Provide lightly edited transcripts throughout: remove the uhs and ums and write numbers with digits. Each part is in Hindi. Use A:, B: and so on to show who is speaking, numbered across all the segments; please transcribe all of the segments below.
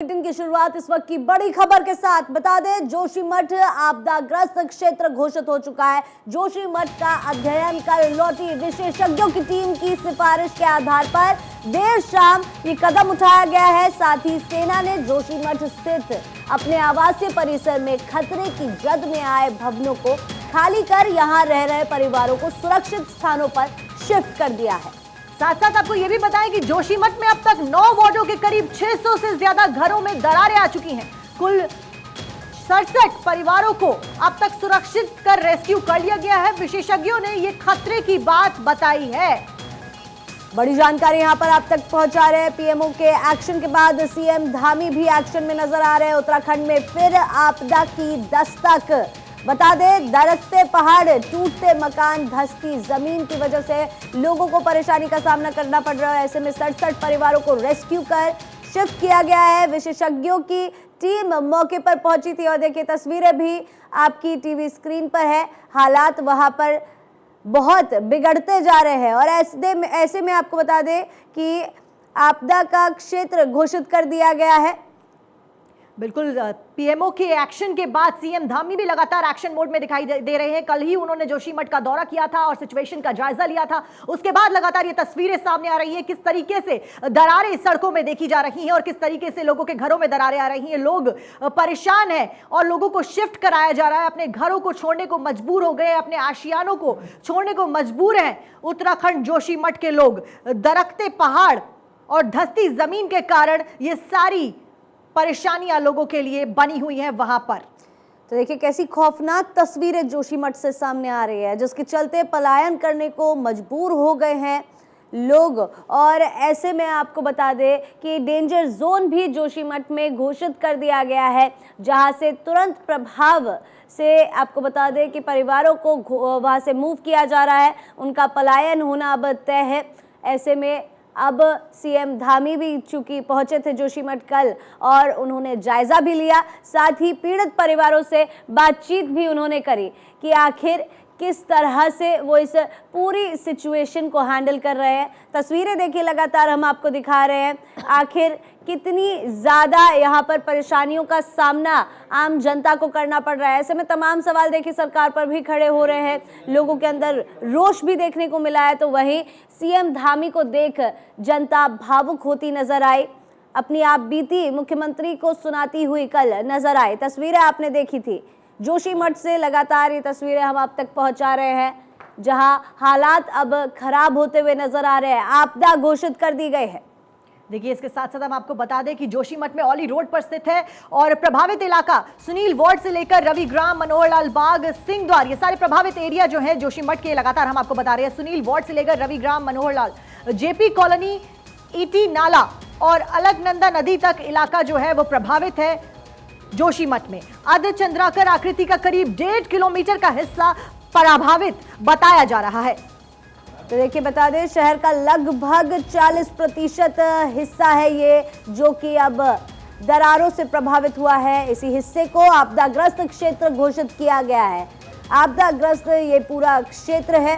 A: बुलेटिन की शुरुआत इस वक्त की बड़ी खबर के साथ बता दें, जोशीमठ आपदाग्रस्त क्षेत्र घोषित हो चुका है। जोशीमठ का अध्ययन कर लौटी विशेषज्ञों की टीम की सिफारिश के आधार पर देर शाम ये कदम उठाया गया है। साथ ही सेना ने जोशीमठ स्थित अपने आवासीय परिसर में खतरे की जद में आए भवनों को खाली कर यहां रह रहे परिवारों को सुरक्षित स्थानों पर शिफ्ट कर दिया है।
B: साथ साथ आपको यह भी बताएं कि जोशीमठ में अब तक 9 वार्डों के करीब 600 से ज्यादा घरों में दरारें आ चुकी हैं। कुल 67 परिवारों को अब तक सुरक्षित कर रेस्क्यू कर लिया गया है। विशेषज्ञों ने ये खतरे की बात बताई है।
A: बड़ी जानकारी यहां पर आप तक पहुंचा रहे हैं। पीएमओ के एक्शन के बाद सीएम धामी भी एक्शन में नजर आ रहे हैं। उत्तराखंड में फिर आपदा की दस्तक। बता दें, दरकते पहाड़, टूटते मकान, धंसती जमीन की वजह से लोगों को परेशानी का सामना करना पड़ रहा है। ऐसे में 67 परिवारों को रेस्क्यू कर शिफ्ट किया गया है। विशेषज्ञों की टीम मौके पर पहुंची थी और देखिए तस्वीरें भी आपकी टीवी स्क्रीन पर है। हालात वहां पर बहुत बिगड़ते जा रहे हैं और ऐसे में आपको बता दें कि आपदा का क्षेत्र घोषित कर दिया गया है।
B: बिल्कुल, पीएमओ के एक्शन के बाद सीएम धामी भी लगातार एक्शन मोड में दिखाई दे रहे हैं। कल ही उन्होंने जोशीमठ का दौरा किया था और सिचुएशन का जायजा लिया था। उसके बाद लगातार ये तस्वीरें सामने आ रही है, किस तरीके से दरारें सड़कों में देखी जा रही हैं और किस तरीके से लोगों के घरों में दरारें आ रही हैं। लोग परेशान हैं और लोगों को शिफ्ट कराया जा रहा है। अपने घरों को छोड़ने को मजबूर हो गए, अपने आशियानों को छोड़ने को मजबूर हैं उत्तराखंड जोशीमठ के लोग। दरकते पहाड़ और धंसती जमीन के कारण ये सारी परेशानियां लोगों के लिए बनी हुई हैं वहां पर।
A: तो देखिए कैसी खौफनाक तस्वीरें जोशीमठ से सामने आ रही है, जिसके चलते पलायन करने को मजबूर हो गए हैं लोग। और ऐसे में आपको बता दें कि डेंजर जोन भी जोशीमठ में घोषित कर दिया गया है, जहां से तुरंत प्रभाव से आपको बता दें कि परिवारों को वहां से मूव किया जा रहा है। उनका पलायन होना अब तय है। ऐसे में अब सीएम धामी भी चूंकि पहुंचे थे जोशीमठ कल और उन्होंने जायजा भी लिया, साथ ही पीड़ित परिवारों से बातचीत भी उन्होंने करी कि आखिर किस तरह से वो इस पूरी सिचुएशन को हैंडल कर रहे हैं। तस्वीरें देखिए लगातार हम आपको दिखा रहे हैं, आखिर कितनी ज़्यादा यहाँ पर परेशानियों का सामना आम जनता को करना पड़ रहा है। ऐसे में तमाम सवाल देखिए सरकार पर भी खड़े हो रहे हैं। लोगों के अंदर रोष भी देखने को मिला है। तो वहीं सीएम धामी को देख जनता भावुक होती नजर आई, अपनी आप बीती मुख्यमंत्री को सुनाती हुई कल नजर आई। तस्वीरें आपने देखी थी जोशीमठ से। लगातार ये तस्वीरें हम आप तक पहुंचा रहे हैं, जहां हालात अब खराब होते हुए नजर आ रहे हैं। आपदा घोषित कर दी गई है।
B: देखिए, इसके साथ साथ हम आपको बता दें कि जोशीमठ में औली रोड पर स्थित है और प्रभावित इलाका सुनील वार्ड से लेकर रविग्राम, मनोहर लाल बाग, सिंह द्वार, ये सारे प्रभावित एरिया जो है जोशीमठ के लगातार हम आपको बता रहे हैं। सुनील वार्ड से लेकर Ravigram, Manohar Lal, JP colony, ET नाला और अलकनंदा नदी तक इलाका जो है वो प्रभावित है जोशीमठ में। अर्धचंद्राकार आकृति का करीब 1.5 किलोमीटर का हिस्सा प्रभावित बताया जा रहा है।
A: तो देखिए बता दें, शहर का लगभग 40% हिस्सा है ये जो कि अब दरारों से प्रभावित हुआ है। इसी हिस्से को आपदाग्रस्त क्षेत्र घोषित किया गया है। आपदाग्रस्त ये पूरा क्षेत्र है।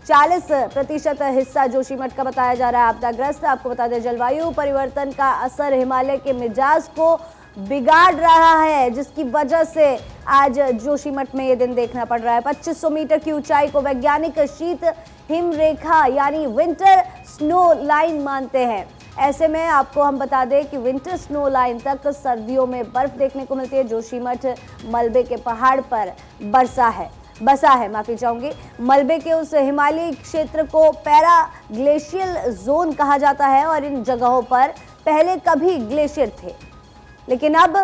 A: 40% हिस्सा जोशीमठ का बताया जा रहा है आपदाग्रस्त। आपको बता दें, जलवायु परिवर्तन का असर हिमालय के मिजाज को बिगाड़ रहा है, जिसकी वजह से आज जोशीमठ में ये दिन देखना पड़ रहा है। 2500 मीटर की ऊंचाई को वैज्ञानिक शीत हिम रेखा यानी विंटर स्नो लाइन मानते हैं। ऐसे में आपको हम बता दें कि विंटर स्नो लाइन तक सर्दियों में बर्फ देखने को मिलती है। जोशीमठ मलबे के पहाड़ पर बसा है मलबे के उस हिमालयी क्षेत्र को पैरा ग्लेशियल जोन कहा जाता है और इन जगहों पर पहले कभी ग्लेशियर थे, लेकिन अब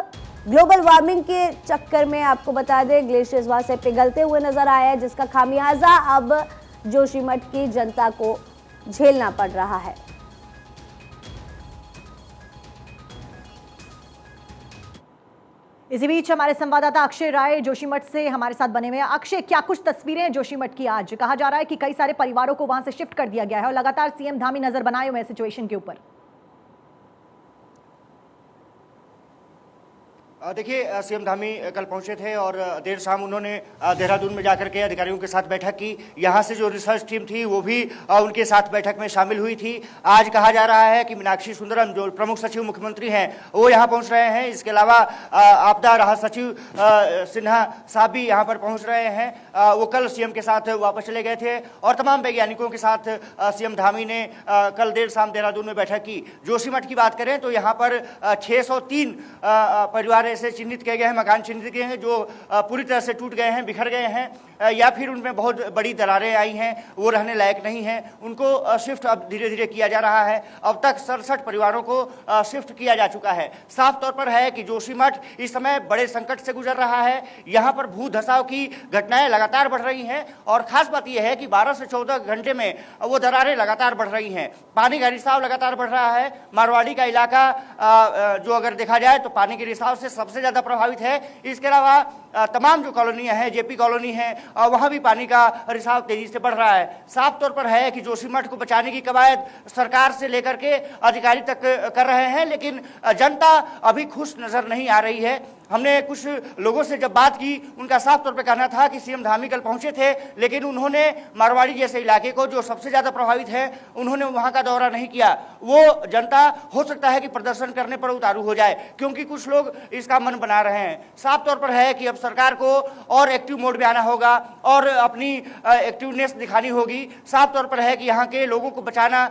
A: ग्लोबल वार्मिंग के चक्कर में आपको बता दें ग्लेशियर्स वहां से पिघलते हुए नजर आया है, जिसका खामियाजा अब जोशीमठ की जनता को झेलना पड़ रहा है।
B: इसी बीच हमारे संवाददाता अक्षय राय जोशीमठ से हमारे साथ बने हुए हैं। अक्षय, क्या कुछ तस्वीरें हैं जोशीमठ की? आज कहा जा रहा है कि कई सारे परिवारों को वहां से शिफ्ट कर दिया गया है और लगातार सीएम धामी नजर बनाए हुए हैं सिचुएशन के ऊपर।
C: देखिए, सीएम धामी कल पहुंचे थे और देर शाम उन्होंने देहरादून में जाकर के अधिकारियों के साथ बैठक की। यहां से जो रिसर्च टीम थी वो भी उनके साथ बैठक में शामिल हुई थी। आज कहा जा रहा है कि मीनाक्षी सुंदरम जो प्रमुख सचिव मुख्यमंत्री हैं वो यहां पहुंच रहे हैं। इसके अलावा आपदा राहत सचिव सिन्हा साहब भी यहां पर पहुंच रहे हैं। वो कल सीएम के साथ वापस चले गए थे और तमाम वैज्ञानिकों के साथ सीएम धामी ने कल देर शाम देहरादून में बैठक की। जोशीमठ की बात करें तो यहाँ पर 603 परिवार ऐसे चिन्हित किए गए हैं, मकान चिन्हित किए हैं जो पूरी तरह से टूट गए हैं, बिखर गए हैं या फिर उनमें बहुत बड़ी दरारें आई हैं, वो रहने लायक नहीं हैं। उनको शिफ्ट अब धीरे धीरे किया जा रहा है। अब तक 67 परिवारों को शिफ्ट किया जा चुका है। साफ तौर पर है कि जोशीमठ इस समय बड़े संकट से गुजर रहा है। यहाँ पर भू धसाव की घटनाएं लगातार बढ़ रही हैं और खास बात यह है कि 12 से 14 घंटे में वो दरारें लगातार बढ़ रही हैं। पानी का रिसाव लगातार बढ़ रहा है। मारवाड़ी का इलाका जो अगर देखा जाए तो पानी के रिसाव से सबसे ज्यादा प्रभावित है। इसके अलावा तमाम जो कॉलोनियां हैं, जेपी कॉलोनी है, वहां भी पानी का रिसाव तेजी से बढ़ रहा है। साफ तौर पर है कि जोशीमठ को बचाने की कवायद सरकार से लेकर के अधिकारी तक कर रहे हैं, लेकिन जनता अभी खुश नजर नहीं आ रही है। हमने कुछ लोगों से जब बात की, उनका साफ तौर पर कहना था कि सीएम धामी कल पहुंचे थे, लेकिन उन्होंने मारवाड़ी जैसे इलाके को जो सबसे ज्यादा प्रभावित है उन्होंने वहां का दौरा नहीं किया। वो जनता हो सकता है कि प्रदर्शन करने पर उतारू हो जाए, क्योंकि कुछ लोग इसका मन बना रहे हैं। साफ तौर पर है कि अब सरकार को और एक्टिव मोड में आना होगा और अपनी एक्टिवनेस दिखानी होगी। साफ तौर पर है कि यहाँ के लोगों को बचाना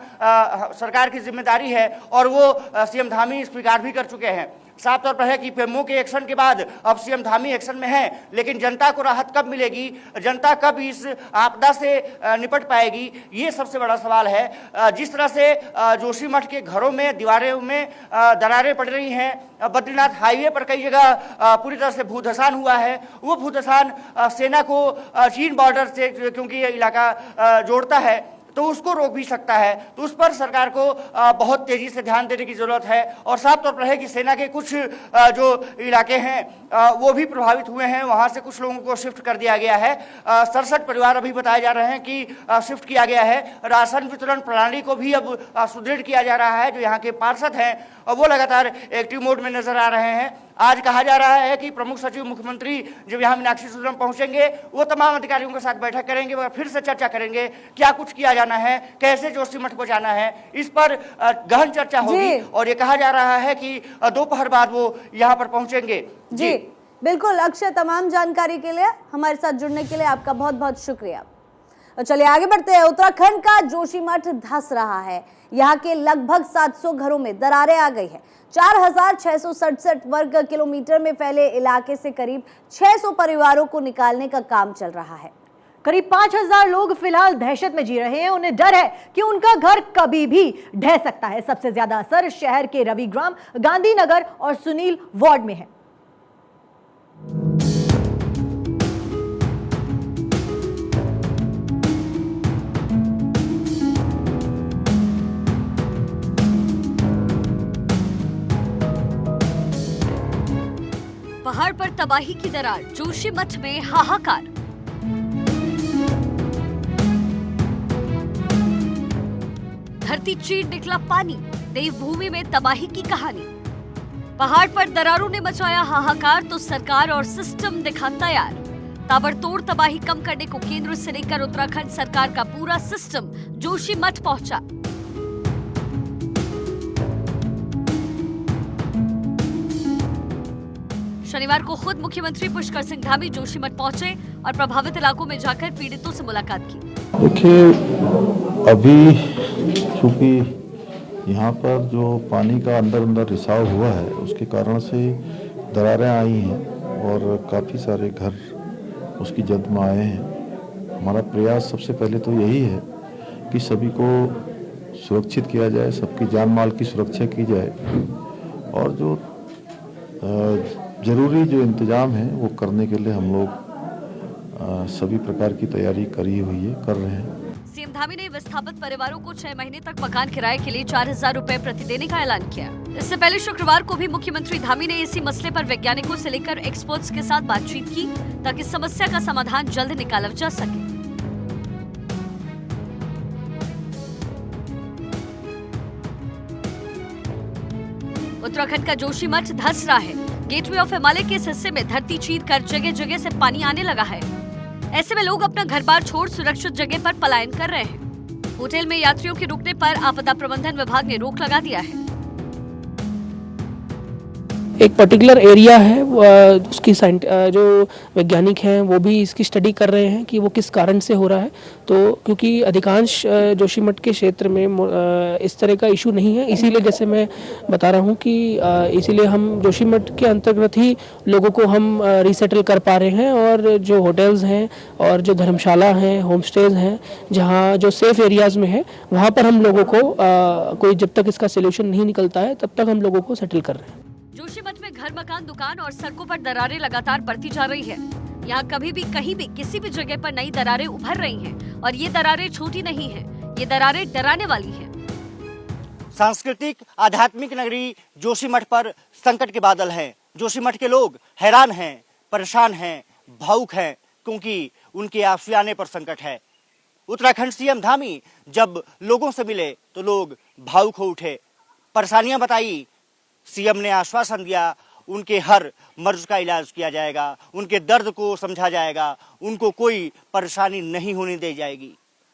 C: सरकार की जिम्मेदारी है और वो सीएम धामी स्वीकार भी कर चुके हैं। साफ तौर पर है कि पीएमओ के एक्शन के बाद अब सीएम धामी एक्शन में है, लेकिन जनता को राहत कब मिलेगी, जनता कब इस आपदा से निपट पाएगी, ये सबसे बड़ा सवाल है। जिस तरह से जोशीमठ के घरों में दीवारों में दरारें पड़ रही हैं, बद्रीनाथ हाईवे पर कई जगह पूरी तरह से भूधसान हुआ है। वो भूधसान सेना को चीन बॉर्डर से, क्योंकि ये इलाका जोड़ता है, तो उसको रोक भी सकता है। तो उस पर सरकार को बहुत तेजी से ध्यान देने की जरूरत है। और साफ तौर पर है कि सेना के कुछ जो इलाके हैं वो भी प्रभावित हुए हैं, वहां से कुछ लोगों को शिफ्ट कर दिया गया है। 67 परिवार अभी बताए जा रहे हैं कि शिफ्ट किया गया है। राशन वितरण प्रणाली को भी अब सुदृढ़ किया जा रहा है। जो यहाँ के पार्षद हैं वो लगातार एक्टिव मोड में नजर आ रहे हैं। आज कहा जा रहा है कि प्रमुख सचिव मुख्यमंत्री जब यहाँ मीनाक्षी सुंदरम पहुंचेंगे वो तमाम अधिकारियों के साथ बैठक करेंगे और फिर से चर्चा करेंगे क्या कुछ किया जाना है, कैसे जोशीमठ को जाना है। इस पर गहन चर्चा होगी और ये कहा जा रहा है कि दोपहर बाद वो यहाँ पर पहुंचेंगे।
A: जी बिल्कुल अक्षय, तमाम जानकारी के लिए हमारे साथ जुड़ने के लिए आपका बहुत बहुत शुक्रिया। तो चलिए आगे बढ़ते हैं। उत्तराखंड का जोशीमठ धंस रहा है। यहाँ के लगभग 700 घरों में दरारें आ गई है। 4667 वर्ग किलोमीटर में फैले इलाके से करीब 600 परिवारों को निकालने का काम चल रहा है।
B: करीब 5000 लोग फिलहाल दहशत में जी रहे हैं। उन्हें डर है कि उनका घर कभी भी ढह सकता है। सबसे ज्यादा असर शहर के रविग्राम, गांधीनगर और सुनील वार्ड में है।
D: पहाड़ पर तबाही की दरार, जोशीमठ में हाहाकार। धरती चीर निकला पानी, देवभूमि में तबाही की कहानी। पहाड़ पर दरारों ने मचाया हाहाकार तो सरकार और सिस्टम दिखा तैयार। ताबड़तोड़ तबाही कम करने को केंद्र से लेकर उत्तराखंड सरकार का पूरा सिस्टम जोशीमठ पहुंचा। शनिवार को खुद मुख्यमंत्री पुष्कर सिंह धामी जोशीमठ पहुंचे और प्रभावित इलाकों में जाकर पीड़ितों से मुलाकात की।
E: देखिए, अभी चूंकि यहाँ पर जो पानी का अंदर रिसाव हुआ है उसके कारण से दरारें आई हैं और काफ़ी सारे घर उसकी जद में आए हैं। हमारा प्रयास सबसे पहले तो यही है कि सभी को सुरक्षित किया जाए, सबकी जान माल की सुरक्षा की जाए और जो ज़रूरी जो इंतज़ाम है वो करने के लिए हम लोग सभी प्रकार की तैयारी कर रहे हैं।
D: सीएम धामी ने विस्थापित परिवारों को 6 महीने तक मकान किराए के लिए 4000 रुपए प्रति देने का ऐलान किया। इससे पहले शुक्रवार को भी मुख्यमंत्री धामी ने इसी मसले पर वैज्ञानिकों से लेकर एक्सपर्ट्स के साथ बातचीत की ताकि समस्या का समाधान जल्द निकाला जा सके। उत्तराखंड का जोशीमठ धंस रहा है। गेटवे ऑफ हिमालय के इस हिस्से में धरती चीर कर जगह जगह से पानी आने लगा है। ऐसे में लोग अपना घर बार छोड़ सुरक्षित जगह पर पलायन कर रहे हैं। होटल में यात्रियों के रुकने पर आपदा प्रबंधन विभाग ने रोक लगा दिया है।
F: एक पर्टिकुलर एरिया है, उसकी जो वैज्ञानिक हैं वो भी इसकी स्टडी कर रहे हैं कि वो किस कारण से हो रहा है। तो क्योंकि अधिकांश जोशीमठ के क्षेत्र में इस तरह का इशू नहीं है, इसीलिए जैसे मैं बता रहा हूँ कि इसीलिए हम जोशीमठ के अंतर्गत ही लोगों को हम रिसेटल कर पा रहे हैं। और जो होटल्स हैं और जो धर्मशाला हैं, होम स्टेज हैं, जहाँ जो सेफ एरियाज़ में है, वहाँ पर हम लोगों को कोई जब तक इसका सोल्यूशन नहीं निकलता है तब तक हम लोगों को सेटल कर रहे हैं।
D: जोशीमठ में घर, मकान, दुकान और सड़कों पर दरारें लगातार बढ़ती जा रही है। यहाँ कभी भी कहीं भी किसी भी जगह पर नई दरारें उभर रही हैं और ये दरारें छोटी नहीं हैं, ये दरारें डराने वाली हैं।
C: सांस्कृतिक आध्यात्मिक नगरी जोशीमठ पर संकट के बादल हैं। जोशीमठ के लोग हैरान हैं, परेशान हैं, भावुक हैं, क्योंकि उनके आशियाने पर संकट है। उत्तराखंड सीएम धामी जब लोगों से मिले तो लोग भावुक हो उठे, परेशानियां बताई। सीएम ने आश्वासन दिया उनके हर मर्ज का इलाज किया जाएगा, उनके दर्द को समझा जाएगा, उनको कोई परेशानी नहीं होने दी जाएगी।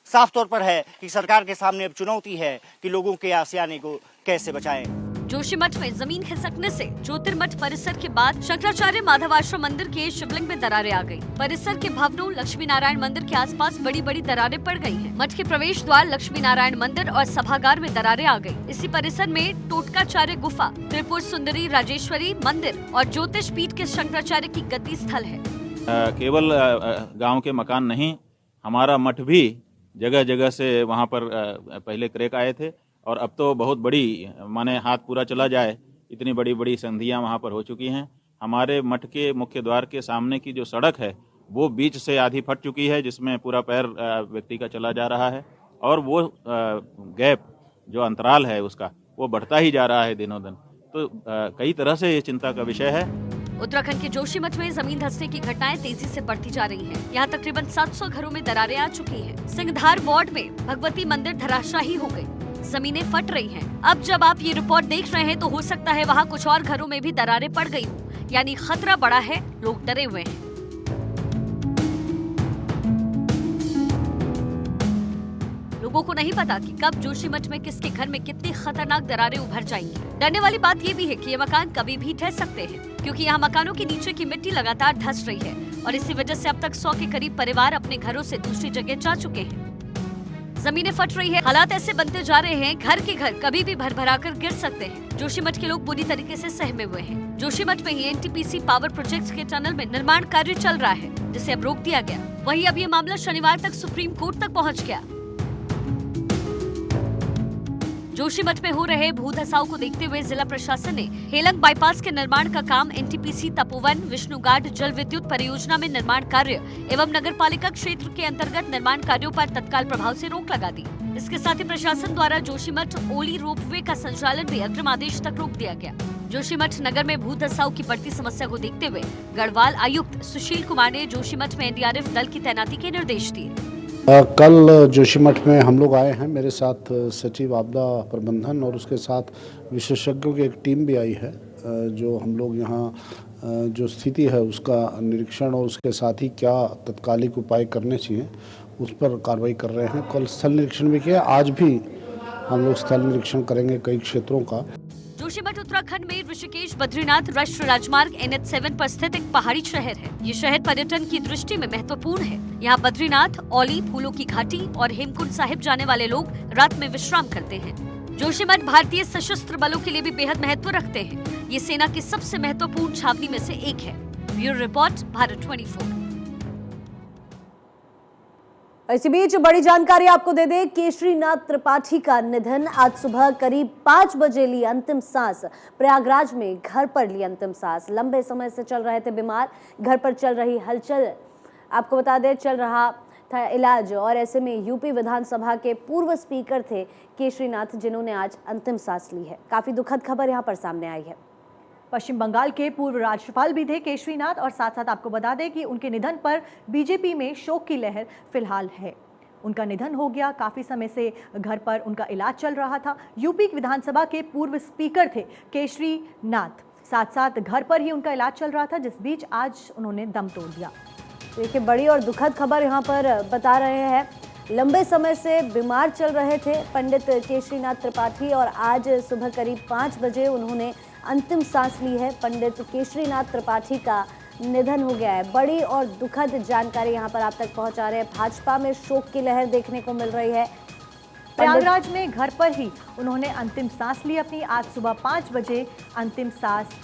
C: साफ तौर पर है कि सरकार के सामने अब चुनौती है कि लोगों के आशियाने को कैसे बचाएं।
D: जोशीमठ में जमीन खिसकने से ज्योतिर्मठ परिसर के बाद शंकराचार्य माधव आश्रम मंदिर के शिवलिंग में दरारें आ गई। परिसर के भवनों लक्ष्मी नारायण मंदिर के आसपास बड़ी बड़ी दरारें पड़ गई हैं। मठ के प्रवेश द्वार लक्ष्मी नारायण मंदिर और सभागार में दरारें आ गई। इसी परिसर में टोटकाचार्य गुफा, त्रिपुर सुंदरी राजेश्वरी मंदिर और ज्योतिष पीठ के शंकराचार्य की गद्दी स्थल है।
G: केवल गाँव के मकान नहीं, हमारा मठ भी जगह जगह से वहाँ पर पहले क्रैक आए थे और अब तो बहुत बड़ी, माने हाथ पूरा चला जाए इतनी बड़ी बड़ी संधियां वहां पर हो चुकी हैं। हमारे मठ के मुख्य द्वार के सामने की जो सड़क है वो बीच से आधी फट चुकी है, जिसमें पूरा पैर व्यक्ति का चला जा रहा है और वो गैप जो अंतराल है उसका वो बढ़ता ही जा रहा है दिनों दिन। तो कई तरह से ये चिंता का विषय है।
D: उत्तराखंड के जोशीमठ में जमीन धंसने की घटनाएं तेजी से बढ़ती जा रही हैं। यहाँ तकरीबन 700 घरों में दरारें आ चुकी हैं। सिंघधार वार्ड में भगवती मंदिर धराशायी हो गई, जमीनें फट रही हैं। अब जब आप ये रिपोर्ट देख रहे हैं तो हो सकता है वहाँ कुछ और घरों में भी दरारें पड़ गई हो, यानी खतरा बड़ा है, लोग डरे हुए हैं। लोगों को नहीं पता कि कब जोशीमठ में किसके घर में कितनी खतरनाक दरारें उभर जाएंगी। डरने वाली बात ये भी है कि ये मकान कभी भी ढह सकते हैं, क्योंकि यहाँ मकानों के नीचे की मिट्टी लगातार धंस रही है और इसी वजह से अब तक 100 के करीब परिवार अपने घरों से दूसरी जगह जा चुके हैं। जमीनें फट रही है, हालात ऐसे बनते जा रहे हैं, घर के घर कभी भी भरभरा कर गिर सकते हैं। जोशीमठ के लोग बुरी तरीके से सहमे हुए हैं। जोशीमठ में ही एनटीपीसी पावर प्रोजेक्ट के टनल में निर्माण कार्य चल रहा है, जिसे अब रोक दिया गया। वहीं अब ये मामला शनिवार तक सुप्रीम कोर्ट तक पहुंच गया। जोशीमठ में हो रहे भू धसाव को देखते हुए जिला प्रशासन ने हेलंग बाईपास के निर्माण का काम एनटीपीसी तपोवन विष्णुघाट जल विद्युत परियोजना में निर्माण कार्य एवं नगरपालिका क्षेत्र के अंतर्गत निर्माण कार्यों पर तत्काल प्रभाव से रोक लगा दी। इसके साथ ही प्रशासन द्वारा जोशीमठ ओली रोपवे का संचालन भी अग्रिम आदेश तक रोक दिया गया। जोशीमठ नगर में भू धसाव की बढ़ती समस्या को देखते हुए गढ़वाल आयुक्त सुशील कुमार ने जोशीमठ में एनडीआरएफ दल की तैनाती के निर्देश दिए।
H: कल जोशीमठ में हम लोग आए हैं, मेरे साथ सचिव आपदा प्रबंधन और उसके साथ विशेषज्ञों की एक टीम भी आई है, जो हम लोग यहाँ जो स्थिति है उसका निरीक्षण और उसके साथ ही क्या तत्कालिक उपाय करने चाहिए उस पर कार्रवाई कर रहे हैं। कल स्थल निरीक्षण भी किया, आज भी हम लोग स्थल निरीक्षण करेंगे कई क्षेत्रों का।
D: जोशीमठ उत्तराखंड में ऋषिकेश बद्रीनाथ राष्ट्रीय राजमार्ग NH7 पर स्थित एक पहाड़ी शहर है। ये शहर पर्यटन की दृष्टि में महत्वपूर्ण है। यहाँ बद्रीनाथ, औली, फूलों की घाटी और हेमकुंड साहिब जाने वाले लोग रात में विश्राम करते हैं। जोशीमठ भारतीय सशस्त्र बलों के लिए भी बेहद महत्व रखते हैं। ये सेना की सबसे महत्वपूर्ण छावनी में से एक है। Bureau report, Bharat 24।
A: इसी बीच बड़ी जानकारी आपको दे दें, केशरीनाथ त्रिपाठी का निधन। आज सुबह करीब 5 बजे ली अंतिम सांस। प्रयागराज में घर पर ली अंतिम सांस। लंबे समय से चल रहे थे बीमार, घर पर चल रही हलचल, आपको बता दें चल रहा था इलाज। और ऐसे में यूपी विधानसभा के पूर्व स्पीकर थे केशरीनाथ, जिन्होंने आज अंतिम सांस ली है। काफी दुखद खबर यहाँ पर सामने आई है।
B: पश्चिम बंगाल के पूर्व राज्यपाल भी थे केशरीनाथ, और साथ साथ आपको बता दें कि उनके निधन पर बीजेपी में शोक की लहर फिलहाल है। उनका निधन हो गया, काफ़ी समय से घर पर उनका इलाज चल रहा था। यूपी विधानसभा के पूर्व स्पीकर थे केशरीनाथ। साथ साथ घर पर ही उनका इलाज चल रहा था, जिस बीच आज उन्होंने दम तोड़ दिया।
A: देखिए, बड़ी और दुखद खबर यहाँ पर बता रहे हैं। लंबे समय से बीमार चल रहे थे पंडित केशरीनाथ त्रिपाठी और आज सुबह करीब 5 बजे उन्होंने अंतिम सांस ली है। पंडित केशरीनाथ त्रिपाठी का निधन हो गया है। बड़ी और दुखद जानकारी यहाँ पर आप तक पहुँचा रहे हैं। भाजपा में शोक की लहर देखने को मिल रही है।
B: प्रयागराज में घर पर ही उन्होंने अंतिम सांस ली अपनी। आज सुबह 5 बजे अंतिम सांस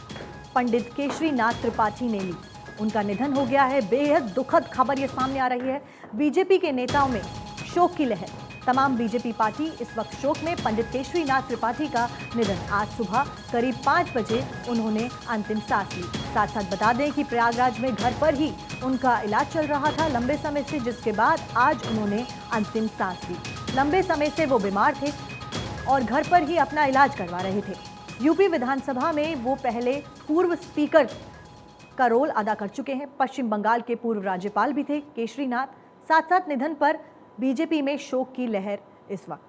B: पंडित केशरीनाथ त्रिपाठी ने ली। उनका निधन हो गया है। बेहद दुखद खबर ये सामने आ रही है। बीजेपी के नेताओं में शोक की लहर। तमाम बीजेपी पार्टी इस वक्त शोक में। पंडित केशरीनाथ त्रिपाठी का निधन आज सुबह करीब 5 बजे उन्होंने अंतिम सांस ली। साथ साथ बता दें कि प्रयागराज में घर पर ही उनका इलाज चल रहा था लंबे समय से, जिसके बाद आज उन्होंने अंतिम सांस ली। लंबे समय से वो बीमार थे और घर पर ही अपना इलाज करवा रहे थे। यूपी विधानसभा में वो पहले पूर्व स्पीकर का रोल अदा कर चुके हैं। पश्चिम बंगाल के पूर्व राज्यपाल भी थे केशरीनाथ। साथ साथ निधन पर बीजेपी में शोक की लहर इस वक्त।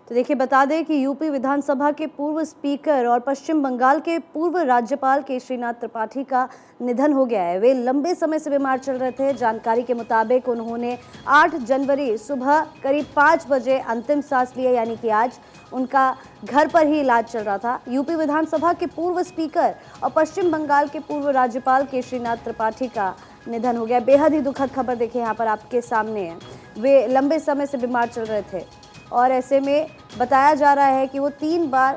A: तो देखिए, बता दें कि यूपी विधानसभा के पूर्व स्पीकर और पश्चिम बंगाल के पूर्व राज्यपाल केशरीनाथ त्रिपाठी का निधन हो गया है। वे लंबे समय से बीमार चल रहे थे। जानकारी के मुताबिक उन्होंने 8 जनवरी सुबह करीब 5 बजे अंतिम सांस लिया, यानी कि आज उनका घर पर ही इलाज चल रहा था। यूपी विधानसभा के पूर्व स्पीकर और पश्चिम बंगाल के पूर्व राज्यपाल केशरीनाथ त्रिपाठी का निधन हो गया। बेहद ही दुखद खबर देखिए यहाँ पर आपके सामने है। वे लंबे समय से बीमार चल रहे थे और ऐसे में बताया जा रहा है कि वो 3 बार,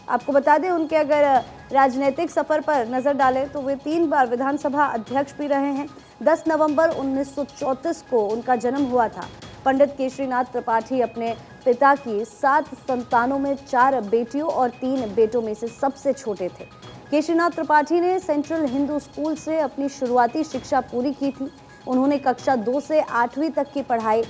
A: आपको बता दें उनके अगर राजनीतिक सफ़र पर नज़र डालें तो वे 3 बार विधानसभा अध्यक्ष भी रहे हैं। 10 नवंबर 1934 को उनका जन्म हुआ था। पंडित केशरीनाथ त्रिपाठी अपने पिता की 7 संतानों में 4 बेटियों और 3 बेटों में से सबसे छोटे थे। केशरीनाथ त्रिपाठी ने सेंट्रल हिंदू स्कूल से अपनी शुरुआती शिक्षा पूरी की थी। उन्होंने कक्षा 2 से 8वीं तक की पढ़ाई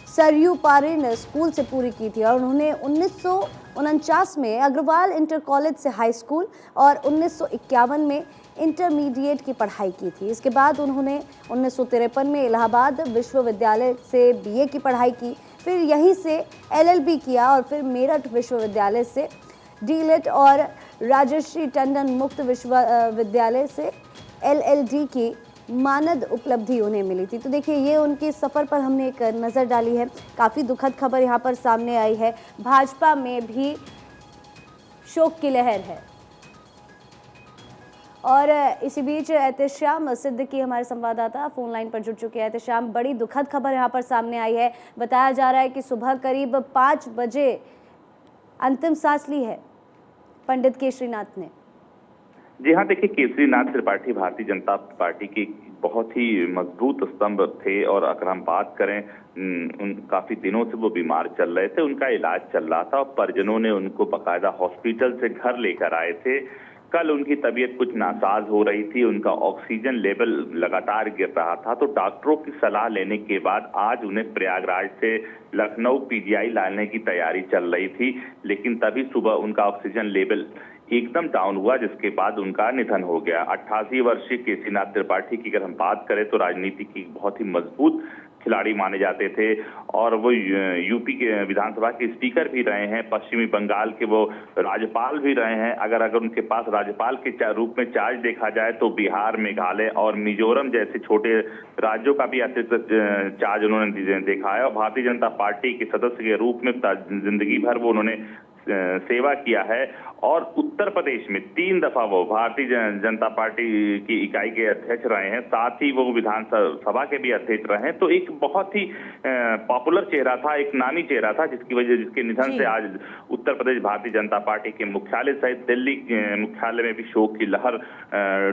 A: सरयू पारिन स्कूल से पूरी की थी और उन्होंने 1949 में अग्रवाल इंटर कॉलेज से हाई स्कूल और 1951 में इंटरमीडिएट की पढ़ाई की थी। इसके बाद उन्होंने 1953 में इलाहाबाद विश्वविद्यालय से बीए की पढ़ाई की, फिर यहीं से एलएलबी किया और फिर मेरठ विश्वविद्यालय से डीलिट और राजर्षि टंडन मुक्त विश्वविद्यालय से एलएलडी की मानद उपलब्धि उन्हें मिली थी। तो देखिए, ये उनके सफ़र पर हमने एक नज़र डाली है। काफ़ी दुखद खबर यहाँ पर सामने आई है। भाजपा में भी शोक की लहर है। और इसी बीच एहतेशाम सिद्दीकी हमारे संवाददाता फोन लाइन पर जुड़ चुके हैं। एहतेशाम, बड़ी दुखद खबर यहाँ पर सामने आई है। बताया जा रहा है कि सुबह करीब 5 बजे अंतिम सांस ली है पंडित केशरीनाथ ने।
I: जी हाँ, देखिए, केशरीनाथ त्रिपाठी भारतीय जनता पार्टी की बहुत ही मजबूत स्तंभ थे और अगर हम बात करें काफी दिनों से वो बीमार चल रहे थे। उनका इलाज चल रहा था और परिजनों ने उनको बाकायदा हॉस्पिटल से घर लेकर आए थे। कल उनकी तबीयत कुछ नासाज हो रही थी, उनका ऑक्सीजन लेवल लगातार गिर रहा था, तो डॉक्टरों की सलाह लेने के बाद आज उन्हें प्रयागराज से लखनऊ पीजीआई लाने की तैयारी चल रही थी, लेकिन तभी सुबह उनका ऑक्सीजन लेवल एकदम डाउन हुआ, जिसके बाद उनका निधन हो गया। 88 वर्षीय केशरीनाथ त्रिपाठी की अगर हम बात करें तो राजनीति की बहुत ही मजबूत खिलाड़ी माने जाते थे और वो यूपी के विधानसभा के स्पीकर भी रहे हैं, पश्चिमी बंगाल के वो राज्यपाल भी रहे हैं। अगर उनके पास राज्यपाल के रूप में चार्ज देखा जाए तो बिहार, मेघालय और मिजोरम जैसे छोटे राज्यों का भी अतिरिक्त चार्ज उन्होंने देखा है और भारतीय जनता पार्टी के सदस्य के रूप में जिंदगी भर वो उन्होंने सेवा किया है और उत्तर प्रदेश में 3 दफा वो भारतीय जनता पार्टी की इकाई के अध्यक्ष रहे हैं, साथ ही वो विधानसभा के भी अध्यक्ष रहे हैं। तो एक बहुत ही पॉपुलर चेहरा था, एक नामी चेहरा था, जिसके निधन से आज उत्तर प्रदेश भारतीय जनता पार्टी के मुख्यालय सहित दिल्ली मुख्यालय में भी शोक की लहर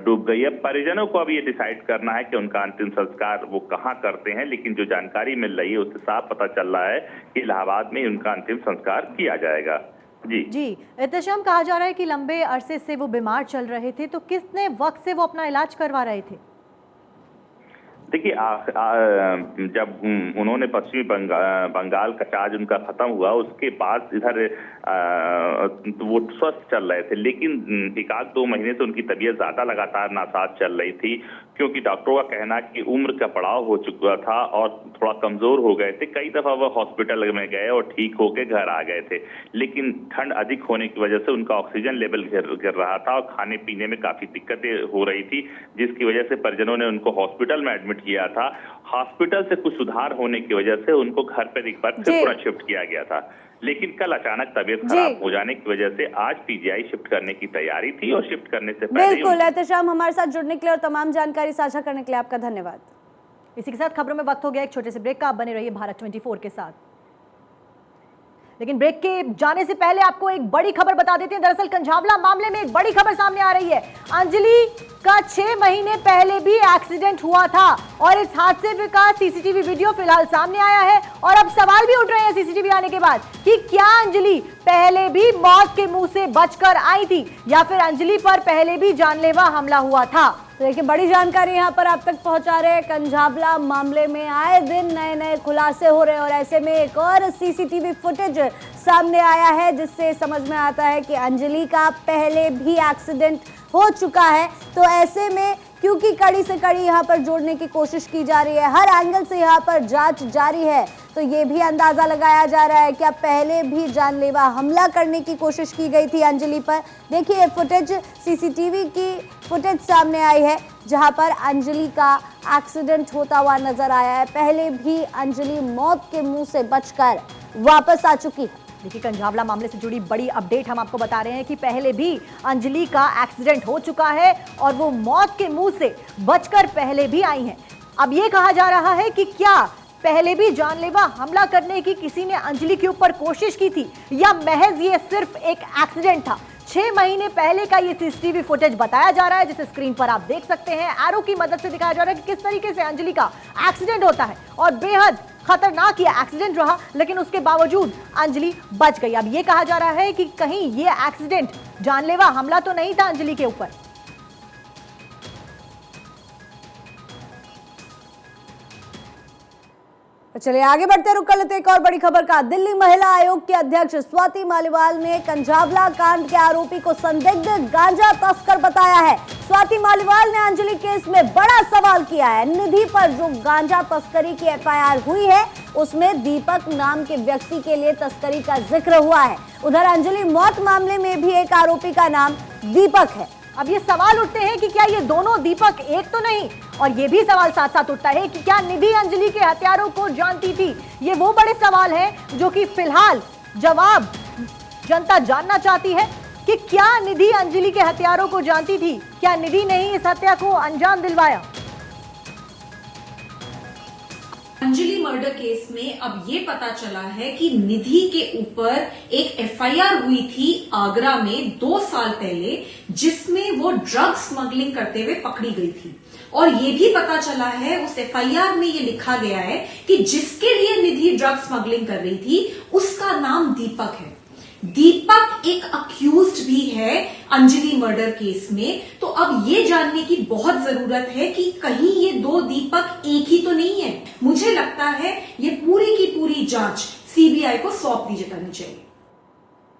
I: डूब गई है। परिजनों को अब ये डिसाइड करना है कि उनका अंतिम संस्कार वो कहाँ करते हैं, लेकिन जो जानकारी मिल रही है उससे साफ पता चल रहा है कि इलाहाबाद में उनका अंतिम संस्कार किया जाएगा। जी
B: एहतेशाम, कहा जा रहा है कि लंबे अरसे से वो बीमार चल रहे थे, तो कितने वक्त से वो अपना इलाज करवा रहे थे?
I: देखिए जब उन्होंने पश्चिमी बंगाल का चार्ज उनका खत्म हुआ, उसके बाद इधर वो स्वस्थ चल रहे थे, लेकिन एक आध 2 महीने से उनकी तबीयत ज्यादा लगातार नासाज चल रही थी, क्योंकि डॉक्टरों का कहना कि उम्र का पड़ाव हो चुका था और थोड़ा कमजोर हो गए थे। कई दफा वो हॉस्पिटल में गए और ठीक होके घर आ गए थे, लेकिन ठंड अधिक होने की वजह से उनका ऑक्सीजन लेवल गिर रहा था और खाने पीने में काफी दिक्कतें हो रही थी, जिसकी वजह से परिजनों ने उनको हॉस्पिटल में एडमिट किया था। हॉस्पिटल से कुछ सुधार होने की वजह से उनको घर पर एक बार फिर पूरा शिफ्ट किया गया था, लेकिन कल अचानक तबीयत खराब हो जाने की वजह से आज पीजीआई शिफ्ट करने की तैयारी थी और शिफ्ट करने से पहले
A: बिल्कुल एहतशाम, हमारे साथ जुड़ने के लिए और तमाम जानकारी साझा करने के लिए आपका धन्यवाद।
B: इसी के साथ खबरों में वक्त हो गया एक छोटे से ब्रेक का। आप बने रहिए भारत 24 के साथ। लेकिन ब्रेक के जाने से पहले आपको एक बड़ी खबर बता देते हैं। दरअसल कंझावला मामले में एक बड़ी खबर सामने आ रही है। अंजलि का 6 महीने पहले भी एक्सीडेंट हुआ था और इस हादसे का सीसीटीवी वीडियो फिलहाल सामने आया है और अब सवाल भी उठ रहे हैं सीसीटीवी आने के बाद कि क्या अंजलि पहले भी मौत के मुंह से बचकर आई थी या फिर अंजलि पर पहले भी जानलेवा हमला हुआ था।
A: तो देखिए बड़ी जानकारी यहाँ पर आप तक पहुंचा रहे हैं। कंझावला मामले में आए दिन नए नए खुलासे हो रहे हैं और ऐसे में एक और सीसीटीवी फुटेज सामने आया है जिससे समझ में आता है कि अंजलि का पहले भी एक्सीडेंट हो चुका है। तो ऐसे में क्योंकि कड़ी से कड़ी यहाँ पर जोड़ने की कोशिश की जा रही है, हर एंगल से यहाँ पर जांच जारी है, तो ये भी अंदाजा लगाया जा रहा है कि अब पहले भी जानलेवा हमला करने की कोशिश की गई थी अंजलि पर। देखिए फुटेज, सीसीटीवी की फुटेज सामने आई है जहां पर अंजलि का एक्सीडेंट होता हुआ नजर आया है। पहले भी अंजलि मौत के मुंह से बचकर वापस आ चुकी है।
B: देखिए कंझावला मामले से जुड़ी बड़ी अपडेट हम आपको बता रहे हैं कि पहले भी अंजलि का एक्सीडेंट हो चुका है और वो मौत के मुंह से बचकर पहले भी आई हैं। अब ये कहा जा रहा है कि क्या पहले भी जानलेवा हमला करने की किसी ने अंजलि के ऊपर कोशिश की थी या महज ये सिर्फ एक एक्सीडेंट था। 6 महीने पहले का ये सीसीटीवी फुटेज बताया जा रहा है जिसे स्क्रीन पर आप देख सकते हैं। एरो की मदद से दिखाया जा रहा है कि किस तरीके से अंजलि का एक्सीडेंट होता है और बेहद खतरनाक ये एक्सीडेंट रहा, लेकिन उसके बावजूद अंजलि बच गई। अब ये कहा जा रहा है कि कहीं ये एक्सीडेंट जानलेवा हमला तो नहीं था अंजलि के ऊपर।
A: चलिए आगे बढ़ते रुक कर लेते एक और बड़ी खबर का। दिल्ली महिला आयोग के अध्यक्ष स्वाति मालीवाल ने कंझावला कांड के आरोपी को संदिग्ध गांजा तस्कर बताया है। स्वाति मालीवाल ने अंजलि केस में बड़ा सवाल किया है। निधि पर जो गांजा तस्करी की एफआईआर हुई है उसमें दीपक नाम के व्यक्ति के लिए तस्करी का जिक्र हुआ है। उधर अंजलि मौत मामले में भी एक आरोपी का नाम दीपक है।
B: अब ये सवाल उठते हैं कि क्या ये दोनों दीपक एक तो नहीं, और ये भी सवाल साथ साथ उठता है कि क्या निधि अंजलि के हत्यारों को जानती थी। ये वो बड़े सवाल हैं जो कि फिलहाल जवाब जनता जानना चाहती है कि क्या निधि अंजलि के हत्यारों को जानती थी, क्या निधि ने ही इस हत्या को अंजाम दिलवाया।
J: अंजलि मर्डर केस में अब ये पता चला है कि निधि के ऊपर एक एफआईआर हुई थी आगरा में 2 साल पहले, जिसमें वो ड्रग स्मगलिंग करते हुए पकड़ी गई थी। और ये भी पता चला है उस एफआईआर में ये लिखा गया है कि जिसके लिए निधि ड्रग स्मगलिंग कर रही थी उसका नाम दीपक है। दीपक एक अक्यूज्ड भी है अंजलि मर्डर केस में। तो अब ये जानने की बहुत जरूरत है कि कहीं ये 2 दीपक एक ही तो नहीं है। मुझे लगता है ये पूरी की पूरी जांच सीबीआई को सौंप दी जानी चाहिए।